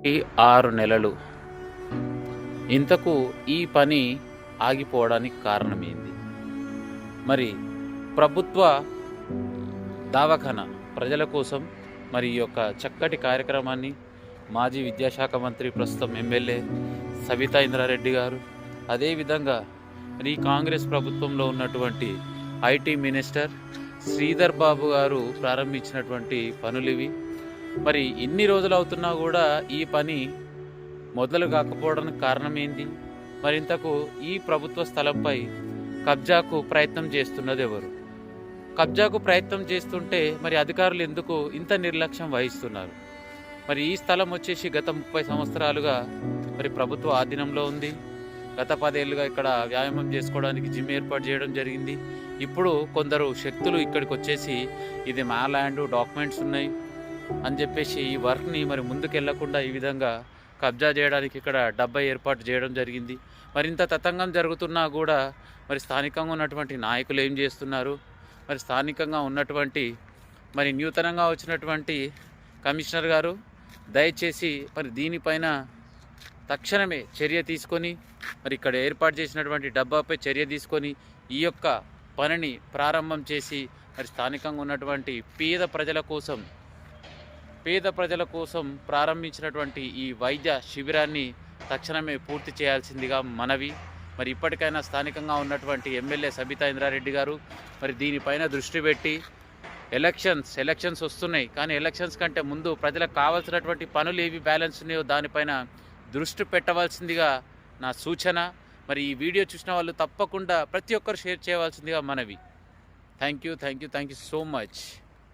ఈ 6 నెలలు ఇంతకు ఈ పని ఆగిపోవడానికి కారణమేంది? మరి ప్రభుత్వ దవాఖాన ప్రజల కోసం మరి ఈ యొక్క చక్కటి కార్యక్రమాన్ని మాజీ విద్యాశాఖ మంత్రి ప్రస్తుతం ఎమ్మెల్యే సబితా ఇంద్రారెడ్డి గారు, అదేవిధంగా ఈ కాంగ్రెస్ ప్రభుత్వంలో ఉన్నటువంటి ఐటీ మినిస్టర్ శ్రీధర్ బాబు గారు ప్రారంభించినటువంటి పనులివి. మరి ఇన్ని రోజులు అవుతున్నా కూడా ఈ పని మొదలు కాకపోవడానికి కారణం ఏంటి? మరింతకు ఈ ప్రభుత్వ స్థలంపై కబ్జాకు ప్రయత్నం చేస్తున్నది ఎవరు? కబ్జాకు ప్రయత్నం చేస్తుంటే మరి అధికారులు ఎందుకు ఇంత నిర్లక్ష్యం వహిస్తున్నారు? మరి ఈ స్థలం వచ్చేసి గత 30 సంవత్సరాలుగా మరి ప్రభుత్వ ఆధీనంలో ఉంది. గత 10 ఏళ్ళుగా ఇక్కడ వ్యాయామం చేసుకోవడానికి జిమ్ ఏర్పాటు చేయడం జరిగింది. ఇప్పుడు కొందరు శక్తులు ఇక్కడికి వచ్చేసి ఇది మా ల్యాండ్, డాక్యుమెంట్స్ ఉన్నాయి అని చెప్పేసి ఈ వర్క్ని మరి ముందుకెళ్లకుండా ఈ విధంగా కబ్జా చేయడానికి ఇక్కడ డబ్బా ఏర్పాటు చేయడం జరిగింది. మరి ఇంత తతంగం జరుగుతున్నా కూడా మరి స్థానికంగా ఉన్నటువంటి నాయకులు ఏం చేస్తున్నారు? మరి స్థానికంగా ఉన్నటువంటి మరి నూతనంగా వచ్చినటువంటి కమిషనర్ గారు దయచేసి మరి దీనిపైన తక్షణమే చర్య తీసుకొని మరి ఇక్కడ ఏర్పాటు చేసినటువంటి డబ్బాపై చర్య తీసుకొని ఈ యొక్క పనిని ప్రారంభం చేసి మరి స్థానికంగా ఉన్నటువంటి పేద ప్రజల కోసం ప్రారంభించినటువంటి ఈ వైద్య శిబిరాన్ని తక్షణమే పూర్తి చేయాల్సిందిగా మనవి. మరి ఇప్పటికైనా స్థానికంగా ఉన్నటువంటి ఎమ్మెల్యే సబితా ఇంద్రారెడ్డి గారు మరి దీనిపైన దృష్టి పెట్టి ఎలక్షన్స్ వస్తున్నాయి, కానీ ఎలక్షన్స్ కంటే ముందు ప్రజలకు కావాల్సినటువంటి పనులు ఏవి బ్యాలెన్స్ ఉన్నాయో దానిపైన దృష్టి పెట్టవలసిందిగా నా సూచన. మరి ఈ వీడియో చూసిన వాళ్ళు తప్పకుండా ప్రతి ఒక్కరు షేర్ చేయవలసిందిగా మనవి. Thank you so much.